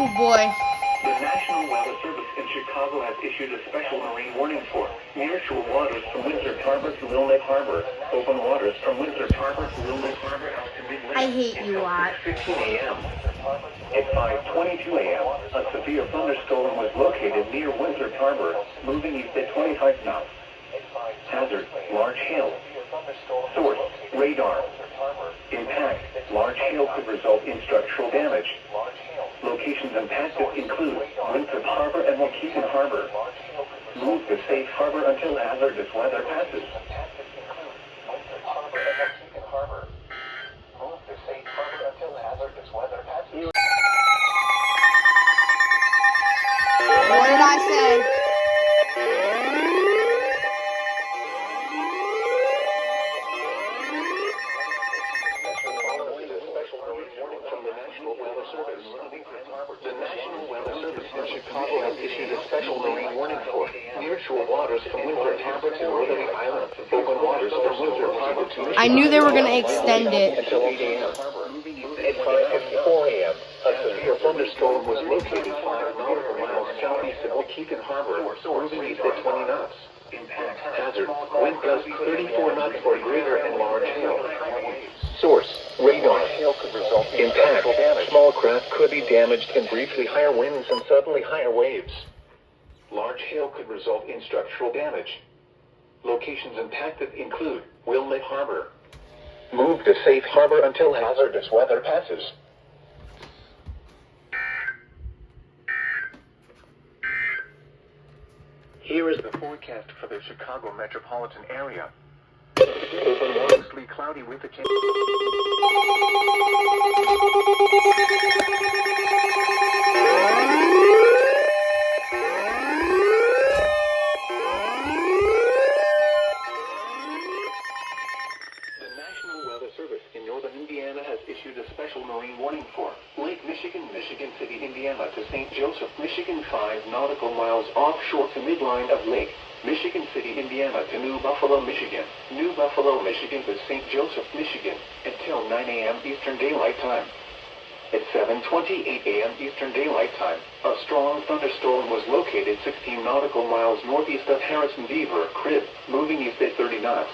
Oh boy. The National Weather Service in Chicago has issued a special marine warning for nearshore waters from Windsor Harbor to Wilmette Harbor, open waters from Windsor Harbor to Wilmette Harbor out to mid-lake. I hate you a lot. 15 a.m. At 5:22 a.m., a severe thunderstorm was located near Windsor Harbor, moving east at 25 knots. Hazard, large hail. Source, radar. Impact, large hail could result in structural damage. Locations impacted include Winthrop Harbor and Waukegan Harbor. Move to safe harbor until hazardous weather passes. What did I say? The National Weather Service in Chicago has issued a special marine warning for nearshore waters from Windsor Harbor to Northern Island, open waters from Windsor Harbor to Michigan. I knew they were going to extend it. Until 8 a.m. At 5:54 a.m., a severe thunderstorm was located 5 nautical miles southeast of Waukegan Harbor, moving east at 20 knots. Hazard, wind gusts 34 knots or greater and large hail. Source, radar. Impact, small craft could be damaged in briefly higher winds and suddenly higher waves. Large hail could result in structural damage. Locations impacted include Wilmette Harbor. Move to safe harbor until hazardous weather passes. Here is the forecast for the Chicago metropolitan area. Mostly cloudy with a chance. The National Weather Service in northern Indiana has issued a special marine warning for Lake Michigan, Michigan City, Indiana to St. Joseph, Michigan, 5 nautical miles offshore to midline of Lake Michigan City, Indiana to New Buffalo, Michigan, New Buffalo, Michigan to St. Joseph, Michigan, until 9 a.m. Eastern Daylight Time. At 7:28 a.m. Eastern Daylight Time, a strong thunderstorm was located 16 nautical miles northeast of Harrison Beaver, Crib, moving east at 30 knots.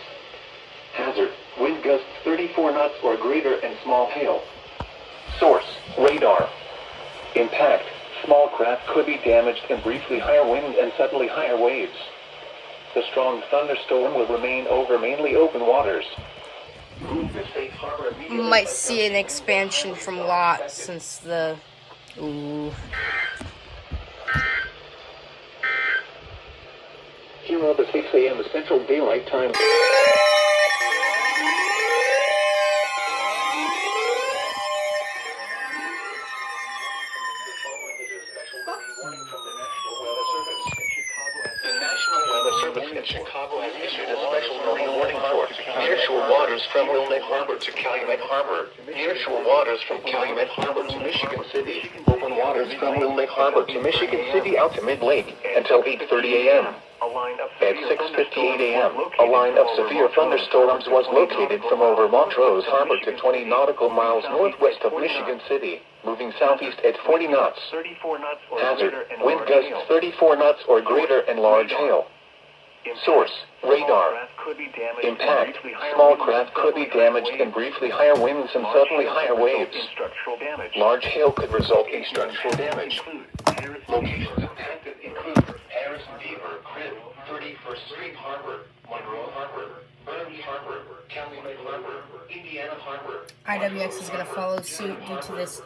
Hazard, wind gusts 34 knots or greater and small hail. Source, radar. Impact, small craft could be damaged in briefly higher winds and suddenly higher waves. The strong thunderstorm will remain over mainly open waters. Move to safe harbor immediately. Might see an expansion from Lot since the... Ooh. Here are the 6 a.m. Central Daylight Time. In Chicago has issued a special marine warning for nearshore waters from Wilmette Harbor to Calumet Harbor, nearshore waters from Calumet Harbor to Michigan City, open waters from Wilmette Harbor to Michigan City out to mid-lake until 8:30 a.m. At 6:58 a.m., a line of severe thunderstorms was located from over Montrose Harbor to 20 nautical miles northwest of Michigan City, moving southeast at 40 knots. Hazard, wind gusts 34 knots or greater and large hail. Source, radar. Impact, small craft could be damaged in briefly higher winds and suddenly higher waves. Large hail could result in structural damage. Locations impacted include Harrison Beaver, Crib, 31st Street Harbor, Monroe Harbor, Burnaby Harbor, Calumet Harbor, Indiana Harbor. IWX is going to follow suit due to this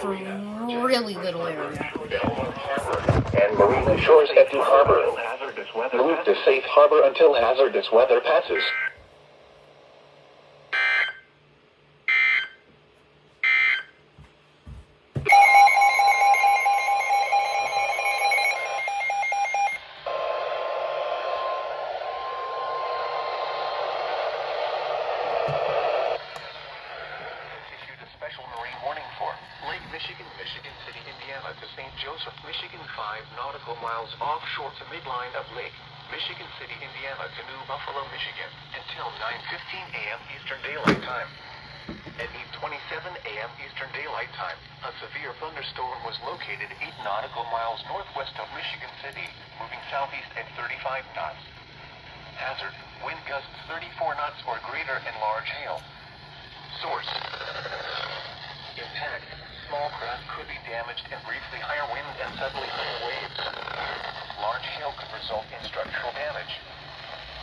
really little area. Belmont Harbor, and Marina Shores at New Harbor. Move to safe harbor until hazardous weather passes. Michigan, Michigan City, Indiana to St. Joseph, Michigan, 5 nautical miles offshore to midline of Lake Michigan City, Indiana to New Buffalo, Michigan until 9:15 a.m. Eastern Daylight Time. At 8:27 a.m. Eastern Daylight Time, a severe thunderstorm was located 8 nautical miles northwest of Michigan City, moving southeast at 35 knots. Hazard: wind gusts 34 knots or greater and large hail. Source: impact: small craft could be damaged and briefly higher wind and suddenly higher waves. Large hail could result in structural damage.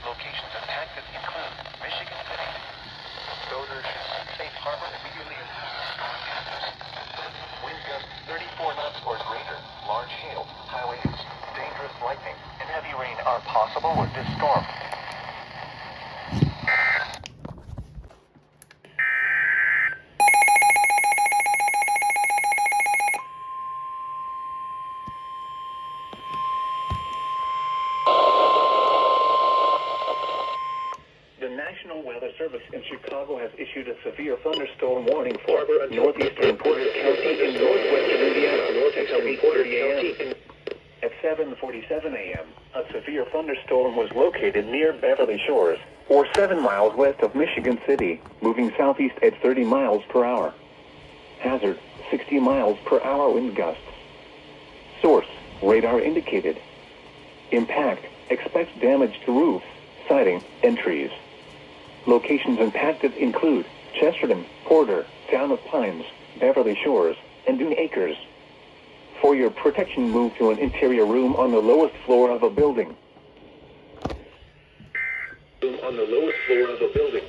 Locations impacted include Michigan City. Boaters should seek safe harbor immediately in storm passes. Wind gusts 34 knots or greater, large hail, high waves, dangerous lightning, and heavy rain are possible with this storm. The National Weather Service in Chicago has issued a severe thunderstorm warning for northeastern Porter County in northwestern Indiana, northeastern Porter County. At 7:47 a.m., a severe thunderstorm was located near Beverly Shores, or 7 miles west of Michigan City, moving southeast at 30 miles per hour. Hazard: 60 miles per hour wind gusts. Source: radar indicated. Impact: expect damage to roofs, siding, and trees. Locations impacted include Chesterton, Porter, Town of Pines, Beverly Shores, and Dune Acres. For your protection, move to an interior room on the lowest floor of a building. On the lowest floor of a building.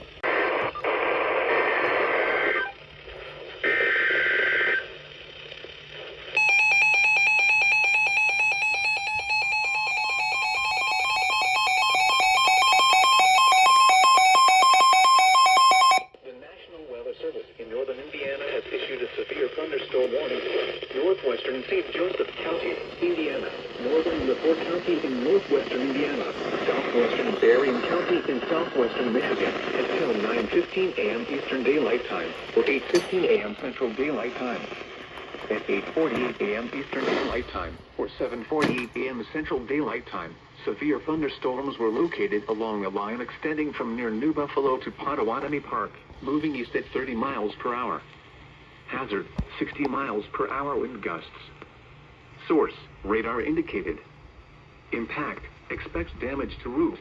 Thunderstorm warning for northwestern St. Joseph County, Indiana, northern LaPorte County in northwestern Indiana, southwestern Berrien County in southwestern Michigan until 9:15 a.m. Eastern Daylight Time or 8:15 a.m. Central Daylight Time. At 8:48 a.m. Eastern Daylight Time or 7:48 a.m. Central Daylight Time, severe thunderstorms were located along a line extending from near New Buffalo to Potawatomi Park, moving east at 30 miles per hour. Hazard: 60 miles per hour wind gusts. Source: radar indicated. Impact: expect damage to roof,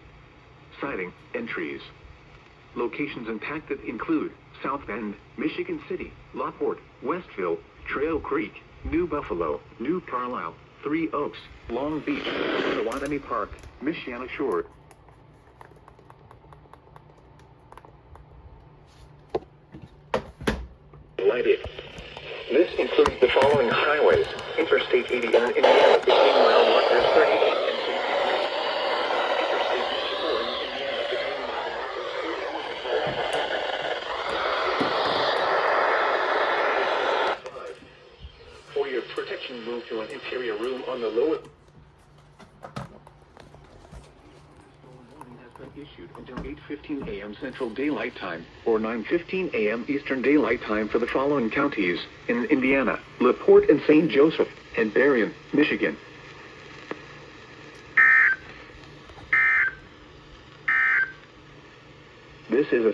siding, and trees. Locations impacted include South Bend, Michigan City, LaPorte, Westville, Trail Creek, New Buffalo, New Carlisle, Three Oaks, Long Beach, Potawatomi Park, Michiana Shore. This includes the following highways: Interstate 80 in Indiana between mile markers 30 and 60. Interstate 54 in Indiana between mile markers 30 and 5. For your protection, move to an interior room on the lower. Issued until 8:15 a.m. Central Daylight Time or 9:15 a.m. Eastern Daylight Time for the following counties in Indiana: LaPorte and St. Joseph, and Berrien, Michigan. This is a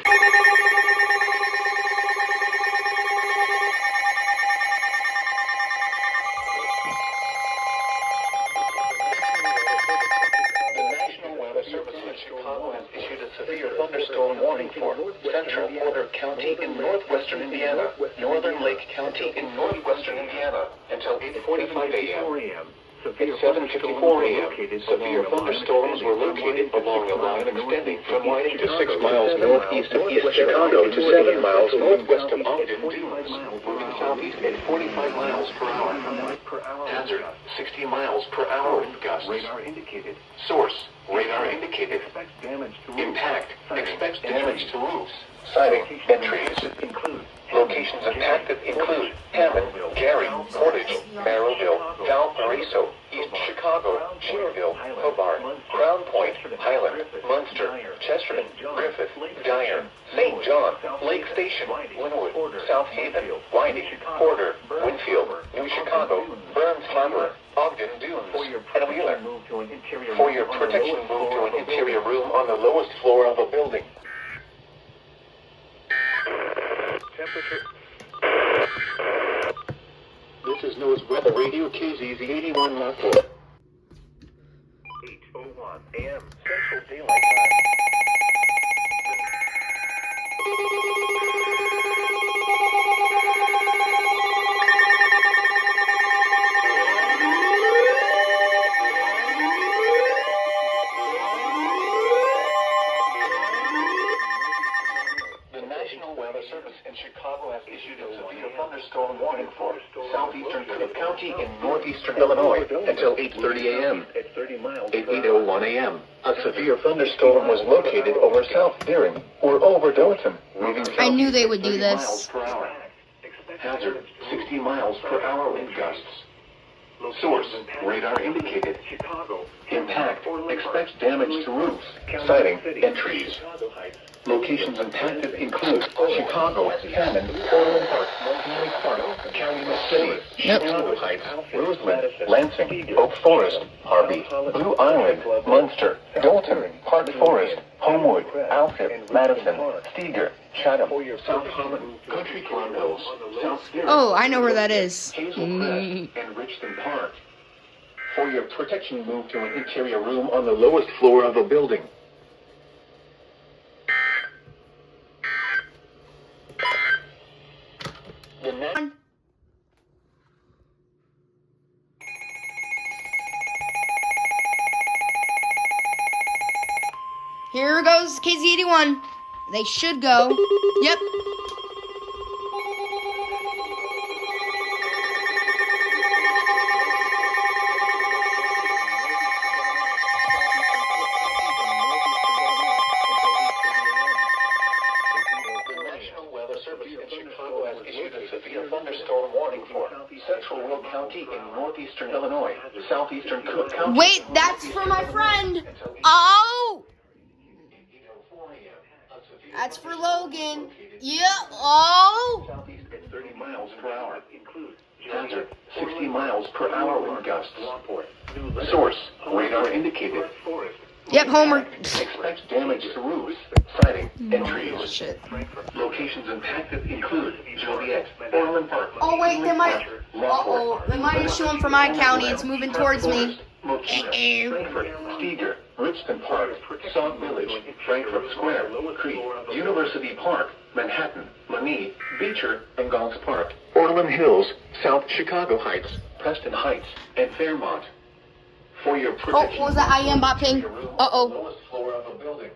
Chicago has issued a severe thunderstorm warning for central Porter County in northwestern Indiana, northern Lake County in northwestern Indiana until 8:45 a.m. At 7:54 a.m., severe thunderstorms were located along a line extending from Whiting to 6 miles northeast of East Chicago to 7 miles northwest of Ogden Dunes, moving southeast at 45 miles per hour. Hazard: 60 miles per hour wind gusts. Radar indicated. Source: radar indicated. Impact: expect damage to roofs, siding, and trees. Locations impacted include Hammond, Gary, Portage, Barrowville, Valparaiso, East Chicago, Cherville, Hobart, Crown Point, Highland, Munster, Chesterton, Griffith, Dyer, St. John, Lake Station, Linwood, South Haven, Whiting, Porter, Winfield, New Chicago, Burns Harbor, Ogden Dunes, and Wheeler. For your protection, move to an interior room on the lowest floor of a building. the radio KZZ 81 Lockport. 8:01 a.m. Central Daylight Time. The National Weather Service in Chicago has issued a severe thunderstorm warning for southeastern Cook County in northeastern Illinois until 8:30 a.m. At 8:01 a.m. A severe thunderstorm was located over South Deering or over Dothan, moving I knew they would 30 do miles this. per hour. Hazard, 60 miles per hour wind gusts. Source, radar indicated. Impact, expects damage to roofs, siding, and trees. Locations impacted include Chicago, Hammond, Orland Park, Henry Park, Calumet City, Chicago Heights, Roseland, Lansing, Oak Forest, Harvey, Blue Island, Munster, Dalton, Park Forest, Homewood, Alfred, Madison, Steger, Chatham, South Holland, Country Club Hills, South Spirit. Oh, I know where that is. Hazel Crest, and Richmond Park. For your protection, move to an interior room on the lowest floor of the building. Here goes KZ81. They should go. Yep. Thunderstorm warning for central Will County in northeastern Illinois, southeastern Cook County. Wait, that's for my friend. Oh! That's for Logan. Yeah. Oh! Southeast at 30 miles per hour. Hazard, 60 miles per hour wind gusts. Source, radar indicated. Yep, Homer. Expects damage to roofs, siding, and trees. Oh, shit. Locations impacted include Joliet, Orland Park. Oh, wait, they might. Uh-oh. They might issue one for my county. It's moving towards me. Frankfurt, Steger, Richmond Park, Sauk Village, Frankfurt Square, Crete, University Park, Manhattan, Lanee, Beecher, and Gulls Park, Orland Hills, South Chicago Heights, Preston Heights, and Fairmont. For your protection, what was that IM bot ping? Uh-oh. lowest floor of a building.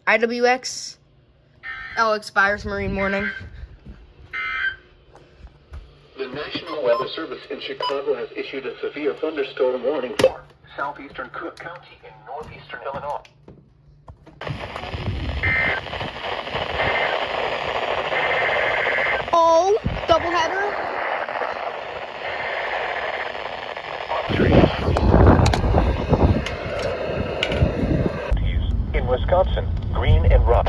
IWX. Oh, expires Marine Morning. The National Weather Service in Chicago has issued a severe thunderstorm warning for southeastern Cook County in northeastern Illinois. Oh, doubleheader. In Wisconsin, Green and Rock.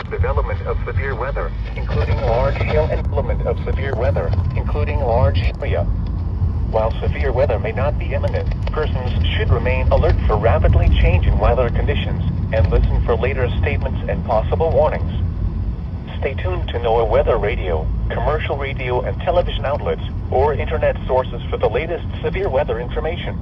Development of severe weather, including large hail and development of severe weather, including large area. While severe weather may not be imminent, persons should remain alert for rapidly changing weather conditions and listen for later statements and possible warnings. Stay tuned to NOAA Weather Radio, commercial radio and television outlets, or internet sources for the latest severe weather information.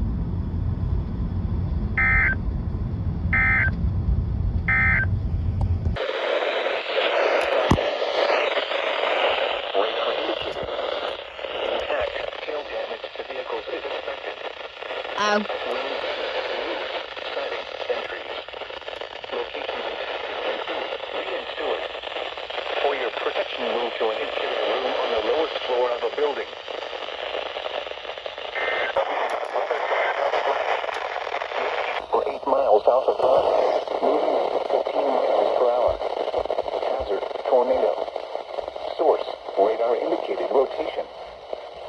For your protection, move to an interior room on the lowest floor of a building. For 8 miles south of Raleigh, moving at 15 miles per hour. Hazard, tornado. Source, radar indicated rotation.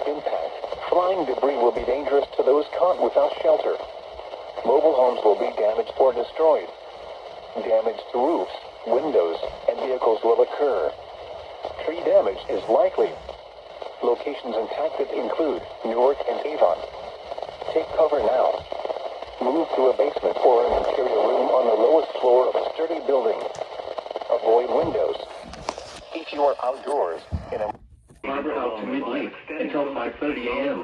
Impact, flying debris will be dangerous to those caught without shelter. Mobile homes will be damaged or destroyed. Damage to roofs, windows, and vehicles will occur. Tree damage is likely. Locations impacted include Newark and Avon. Take cover now. Move to a basement or an interior room on the lowest floor of a sturdy building. Avoid windows. If you you are outdoors in a harbor out to mid-lake until 5:30 a.m.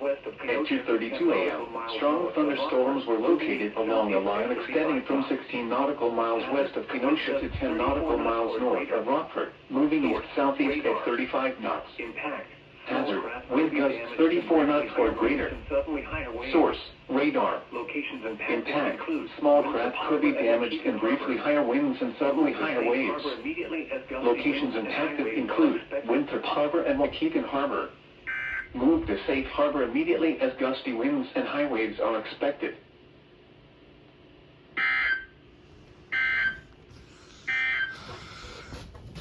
At 2:32 a.m., strong thunderstorms were located along a line extending from 16 nautical miles west of Kenosha to 10 nautical miles north of Rockford, moving east-southeast at 35 knots. Hazard, wind gusts 34 knots or greater. Source, radar. Impact, small craft could be damaged in briefly higher winds and suddenly higher waves. Locations impacted include Winthrop Harbor and Waukegan Harbor. Move to safe harbor immediately as gusty winds and high waves are expected.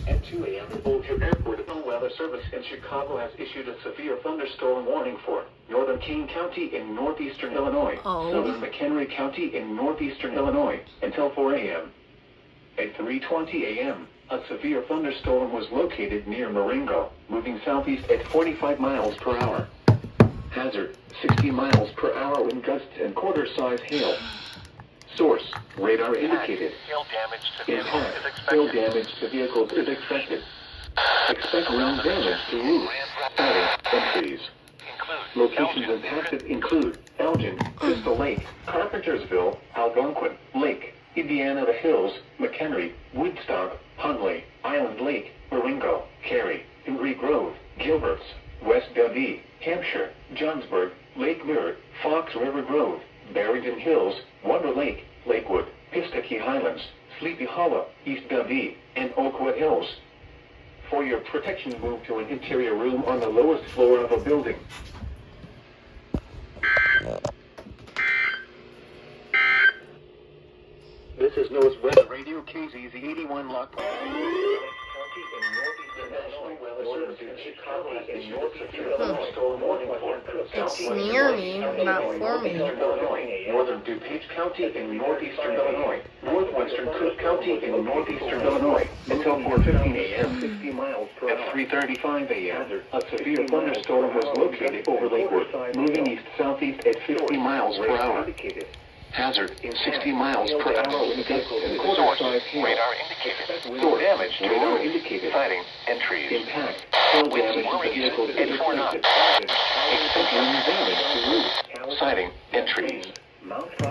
At 2 a.m., the Bolger Airport Weather Service in Chicago has issued a severe thunderstorm warning for northern Kane County in northeastern Illinois, southern McHenry County in northeastern Illinois, until 4 a.m. At 3:20 a.m., a severe thunderstorm was located near Marengo, moving southeast at 45 miles per hour. Hazard, 60 miles per hour wind gusts and quarter-size hail. Source, radar indicated. Hail damage to vehicles is expected. Expect ground damage to roofs, siding, and trees. Locations impacted include Elgin, Crystal Lake, Carpentersville, Algonquin, Lake, Indiana the Hills, McHenry, Woodstock, Hunley, Island Lake, Marengo, Cary, Henry Grove, Gilberts, West Dundee, Hampshire, Johnsburg, Lake Mirror, Fox River Grove, Barrington Hills, Wonder Lake, Lakewood, Pistakee Highlands, Sleepy Hollow, East Dundee, and Oakwood Hills. For your protection, move to an interior room on the lowest floor of a building. This is NOAA's Weather Radio KZZ 81 Lock. It's near me, not for me. Northern DuPage County in northeastern Illinois. Northwestern Cook County in northeastern Illinois. Until 4:15 a.m. 60 miles per hour. At 3:35 a.m., a severe thunderstorm was located over Lakewood, moving east-southeast at 50 miles per hour. Hazard, 60 miles per hour wind gusts and quarter-size hail. Radar indicated. Source, Damage to radar roofs, indicated. siding, and trees. Impact, hail Winds damage to worries vehicles is at 4 knots. expected. Expect wind damage to roofs, Siding, and trees.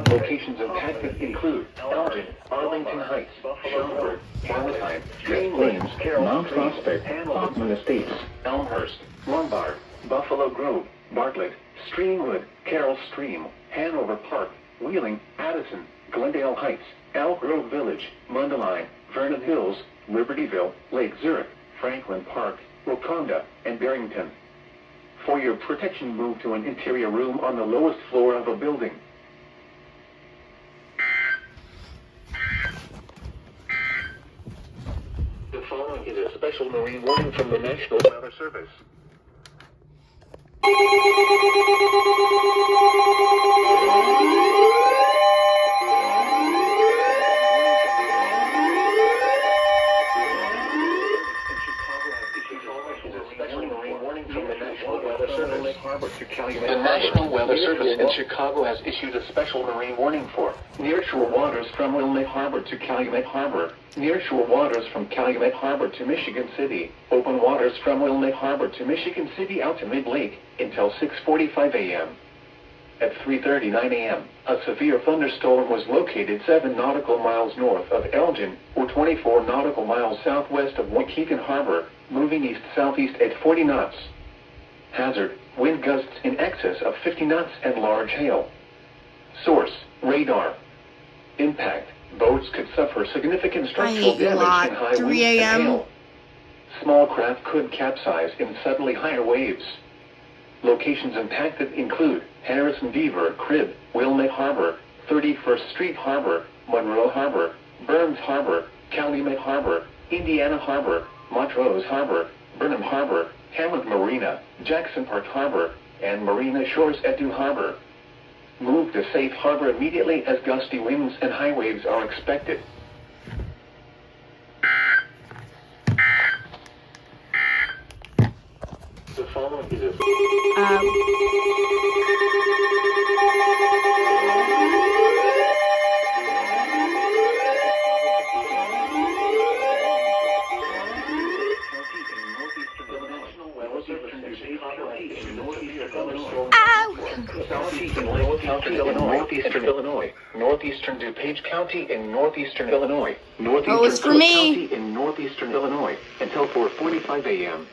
Locations impacted include Elgin, Arlington Heights, Schaumburg, Palatine, Des Plaines, Mount Prospect, Hoffman Estates, Elmhurst, Lombard, Buffalo Grove, Bartlett, Streamwood, Carroll Stream, Hanover Park, Wheeling, Addison, Glendale Heights, Elk Grove Village, Mundelein, Vernon Hills, Libertyville, Lake Zurich, Franklin Park, Wakonda, and Barrington. For your protection, move to an interior room on the lowest floor of a building. The following is a special marine warning from the National Weather Service. The National Weather Service in Chicago has issued a special marine warning for nearshore waters from Wilmette Harbor to Calumet Harbor, nearshore waters from Calumet Harbor to Michigan City, open waters from Wilmette Harbor to Michigan City out to mid-lake until 6:45 a.m. At 3:39 a.m., a severe thunderstorm was located 7 nautical miles north of Elgin or 24 nautical miles southwest of Waukegan Harbor, moving east-southeast at 40 knots. Hazard, wind gusts in excess of 50 knots and large hail. Source, radar. Impact, boats could suffer significant structural damage in high 3 winds and a.m. hail. Small craft could capsize in suddenly higher waves. Locations impacted include Harrison Beaver Crib, Wilmette Harbor, 31st Street Harbor, Monroe Harbor, Burns Harbor, Calumet Harbor, Indiana Harbor, Montrose Harbor, Burnham Harbor, Hammond Marina, Jackson Park Harbor, and Marina Shores at Dew Harbor. Move to safe harbor immediately as gusty winds and high waves are expected. The following is a... northeastern Illinois. Northeastern Chicago and northeastern Illinois. Ow! Southeastern northeastern Illinois. Northeastern DuPage County in northeastern Illinois. Northeastern Oh, it's for Cook me. County in northeastern Illinois until 4:45 a.m.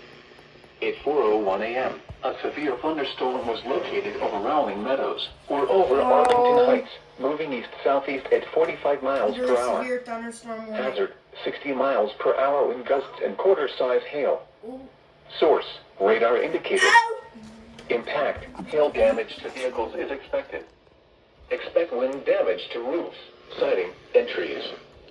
At 4:01 a.m., a severe thunderstorm was located over Rowling Meadows or over Arlington Heights, moving east-southeast at 45 miles Under per a hour. severe thunderstorm warning. Hazard, 60 miles per hour wind gusts and quarter-size hail. Ooh. Source, radar indicated. Ow! Impact, hail damage to vehicles is expected. Expect wind damage to roofs, siding, and trees.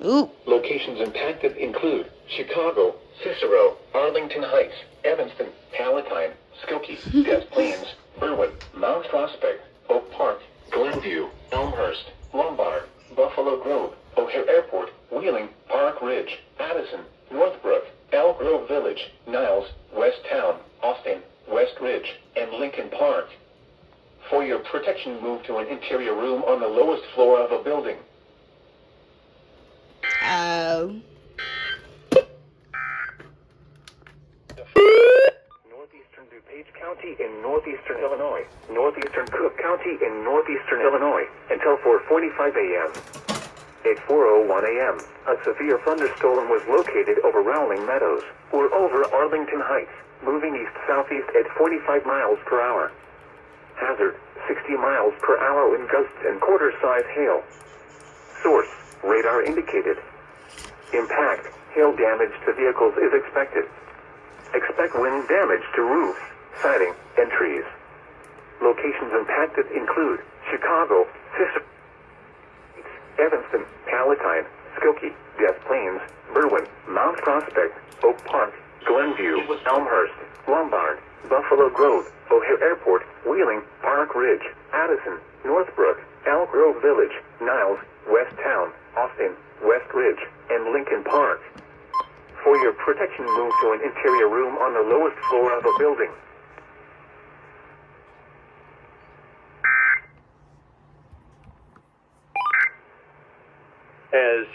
Ooh. Locations impacted include Chicago, Cicero, Arlington Heights, Evanston, Palatine, Skokie, Des Plaines, Berwyn, Mount Prospect, Oak Park, Glenview, Elmhurst, Lombard, Buffalo Grove, O'Hare Airport, Wheeling, Park Ridge, Addison, Northbrook, Elk Grove Village, Niles, West Town, Austin, West Ridge, and Lincoln Park. For your protection, move to an interior room on the lowest floor of a building. Oh. Northeastern DuPage County in northeastern Illinois. Northeastern Cook County in northeastern Illinois until 4:45 a.m. At 4:01 a.m., a severe thunderstorm was located over Rowling Meadows or over Arlington Heights, moving east-southeast at 45 miles per hour. Hazard, 60 miles per hour wind gusts and quarter-size hail. Source, radar indicated. Impact, hail damage to vehicles is expected. Expect wind damage to roofs, siding, and trees. Locations impacted include Chicago, Cicero, Evanston, Palatine, Skokie, Des Plaines, Berwyn, Mount Prospect, Oak Park, Glenview, Elmhurst, Lombard, Buffalo Grove, O'Hare Airport, Wheeling, Park Ridge, Addison, Northbrook, Elk Grove Village, Niles, West Town, Austin, West Ridge, and Lincoln Park. For your protection, move to an interior room on the lowest floor of a building. As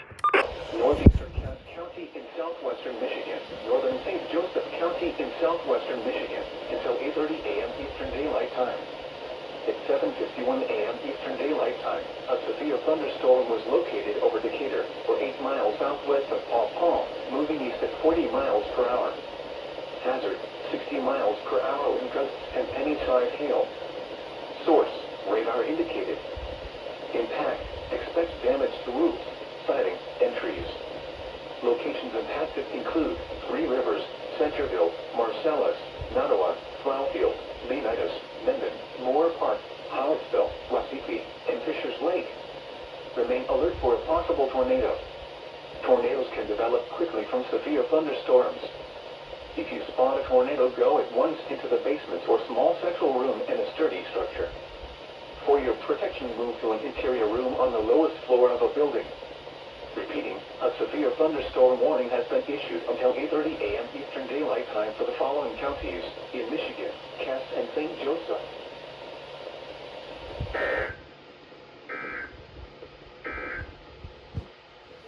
northeastern Cass County in southwestern Michigan, northern St. Joseph County in southwestern Michigan until 8:30 a.m. Eastern Daylight Time. At 7:51 a.m. Eastern Daylight Time, a severe thunderstorm was located over Decatur, or 8 miles southwest of Paw Paw, moving east at 40 miles per hour. Hazard, 60 miles per hour wind gusts and penny-sized hail. Source, radar indicated. Impact, expect damage to roofs, siding, and trees. Locations impacted include Three Rivers, Centerville, Marcellus, Nottawa, Floughfield, Leonidas, Mendon, Moore Park, Howardsville, Wassaipi, and Fishers Lake. Remain alert for a possible tornado. Tornadoes can develop quickly from severe thunderstorms. If you spot a tornado, go at once into the basement or small central room in a sturdy structure. For your protection, move to an interior room on the lowest floor of a building. Repeating, a severe thunderstorm warning has been issued until 8:30 a.m. Eastern Daylight Time for the following counties in Michigan, Cass, and St. Joseph.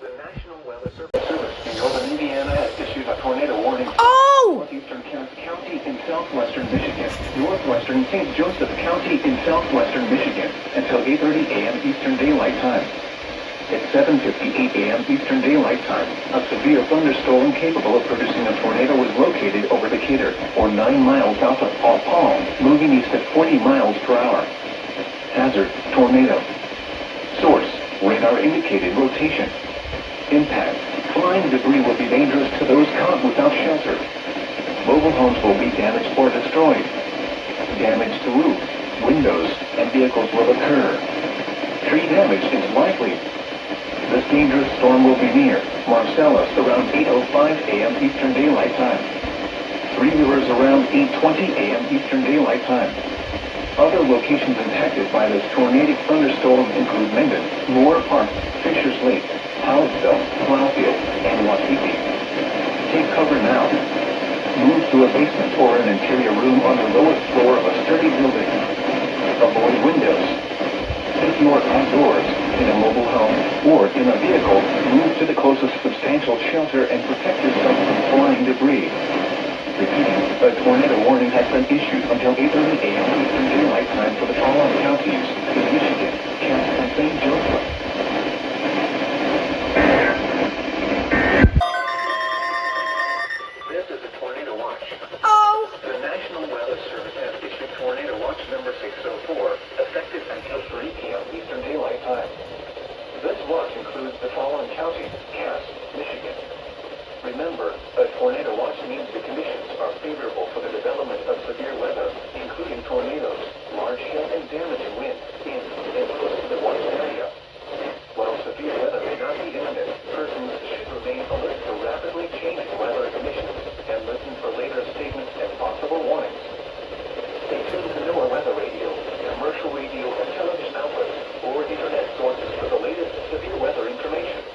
The National Weather Service in northern Indiana has issued a tornado warning for northeastern Cass County in southwestern Michigan, northwestern St. Joseph County in southwestern Michigan until 8:30 a.m. Eastern Daylight Time. At 7:58 a.m. Eastern Daylight Time, a severe thunderstorm capable of producing a tornado was located over Decatur, or 9 miles south of Paw Paw, moving east at 40 miles per hour. Hazard, tornado. Source, radar indicated rotation. Impact, flying debris will be dangerous to those caught without shelter. Mobile homes will be damaged or destroyed. Damage to roofs, windows, and vehicles will occur. Tree damage is likely. This dangerous storm will be near Marcellus around 8:05 a.m. Eastern Daylight Time. Three Rivers around 8:20 a.m. Eastern Daylight Time. Other locations impacted by this tornadic thunderstorm include Mendon, Moore Park, Fishers Lake, Howardsville, Floughfield, and Wassaipi. Take cover now. Move to a basement or an interior room on the lowest floor of a sturdy building. Avoid windows. If you are outdoors, in a mobile home, or in a vehicle, move to the closest substantial shelter and protect yourself from flying debris. Repeat, A tornado warning has been issued until 8:30 a.m. Eastern Daylight Time for the following counties in Michigan, Kansas, and St. Joseph. This is a tornado watch. Oh! The National Weather Service has issued tornado watch number 604, effective until 3 p.m. Eastern Daylight Time. This watch includes the following counties: Cass, Michigan. Remember, a tornado watch means the conditions are favorable for the development of severe weather, including tornadoes, large hail and damaging winds in and close to the watch area. While severe weather may not be imminent, persons should remain alert for rapidly changing weather conditions and listen for later statements and possible warnings. Stay tuned to NOAA weather radio, commercial radio and television outlets, or internet sources for the latest severe weather information.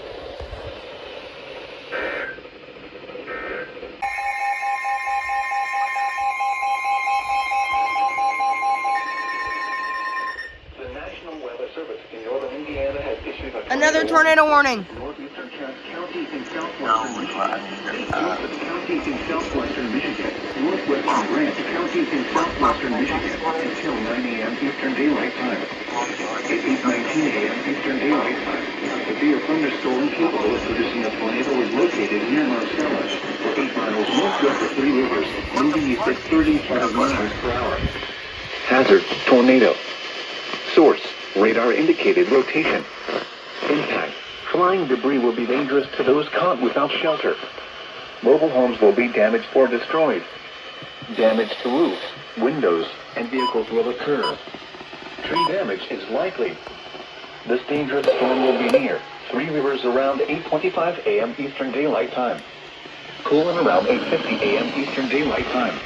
The National Weather Service in northern Indiana has issued a Another tornado warning. Northeastern Cass County in southwestern Michigan, Joseph County in southwestern Michigan, northwestern Grant County in southwestern Michigan until 9 a.m. Eastern Daylight Time. At 8:19 a.m. Eastern Daylight Time, a severe thunderstorm capable of producing a tornado is located near Marcellus, 8 miles northwest of Three Rivers, moving east at 35 miles per hour. Hazard: tornado. Source: radar indicated rotation. Impact: flying debris will be dangerous to those caught without shelter. Mobile homes will be damaged or destroyed. Damage to roofs, windows, and vehicles will occur. Tree damage is likely. This dangerous storm will be near Three Rivers around 8:25 a.m. Eastern Daylight Time. Cooling around 8:50 a.m. Eastern Daylight Time.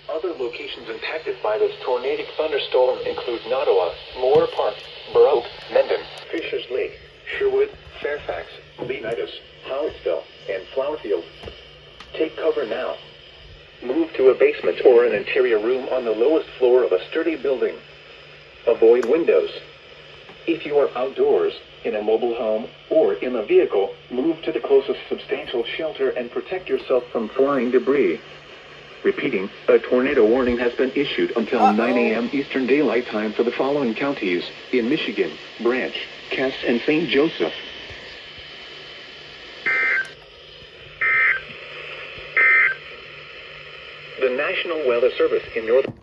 Other locations impacted by this tornadic thunderstorm include Nottawa, Moore Park, Burr Oak, Mendon, Fishers Lake, Sherwood, Fairfax, Leonidas, Hollisville, and Flowerfield. Take cover now. Move to a basement or an interior room on the lowest floor of a sturdy building. Avoid windows. If you are outdoors, in a mobile home, or in a vehicle, move to the closest substantial shelter and protect yourself from flying debris. Repeating, a tornado warning has been issued until 9 a.m. Eastern Daylight Time for the following counties in Michigan, Branch, Cass, and St. Joseph. The National Weather Service in northern